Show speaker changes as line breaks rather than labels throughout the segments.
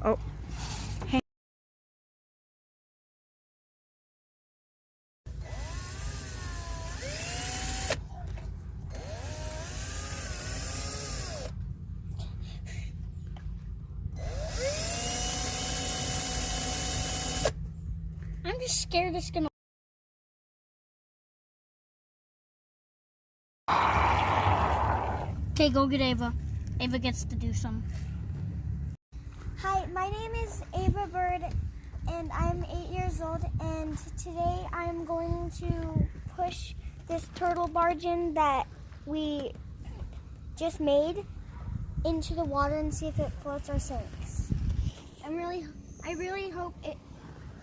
Oh. Hey.
I'm just scared it's gonna. Okay, go get Ava. Ava gets to do some.
Hi, my name is Ava Bird, and I'm 8 years old, and today I'm going to push this turtle barge in that we just made into the water and see if it floats or sinks. I really hope it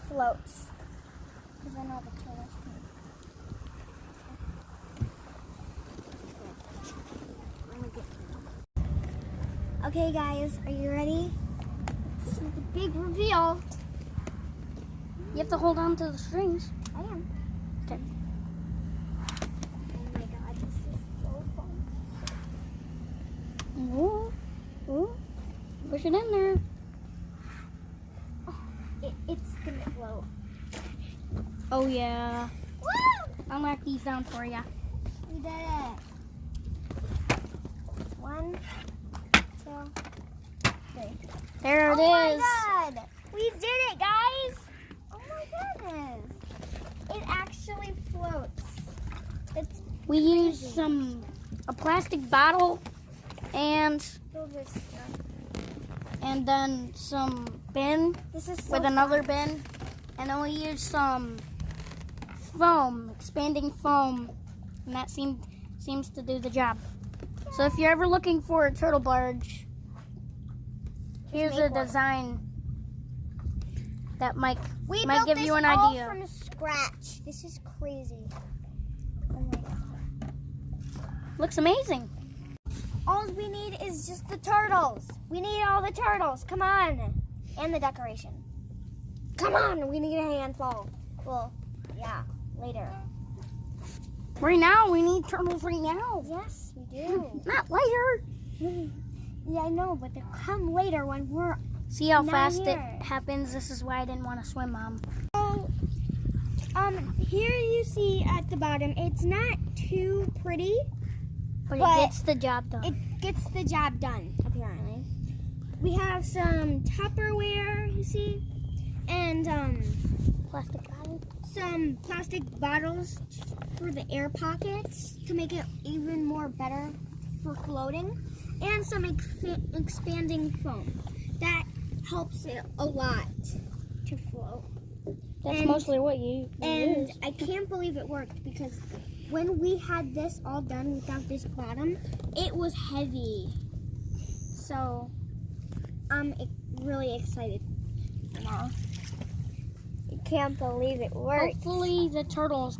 floats, because I know the turtles can. Okay guys, are you ready? This is the big reveal.
You have to hold on to the strings.
I am.
Okay.
Oh my god, this is so fun.
Ooh. Ooh. Push it in there.
Oh, it's gonna float.
Oh yeah.
Woo!
I'll knock these down for you.
We did it. 1, 2, 3.
There it is.
Oh my god! We did it, guys! Oh my goodness. It actually floats. It's
We used a plastic bottle and then some bin
This is so
with another bin, and then we used some foam, expanding foam, and that seems to do the job. So if you're ever looking for a turtle barge, here's a design that might give you an idea.
From scratch. This is crazy. Oh my god.
Looks amazing.
All we need is just the turtles. We need all the turtles. Come on. And the decoration. Come on. We need a handful. Well, yeah, later.
Right now, we need turtles right now.
Yes, we do.
Not later.
Yeah, I know, but they'll come later when we're
See how
not
fast
here.
it happens? This is why I didn't want to swim, Mom.
So, here you see at the bottom, it's not too pretty,
But
but
it gets the job done.
it gets the job done, apparently. We have some Tupperware, you see, and
Plastic bottle.
some plastic bottles for the air pockets to make it even more better for floating, and some expanding foam. That helps it a lot to float.
That's mostly what you
And
use.
I can't believe it worked, because when we had this all done without this bottom, it was heavy. So I'm really excited now. I can't believe it worked.
Hopefully the turtles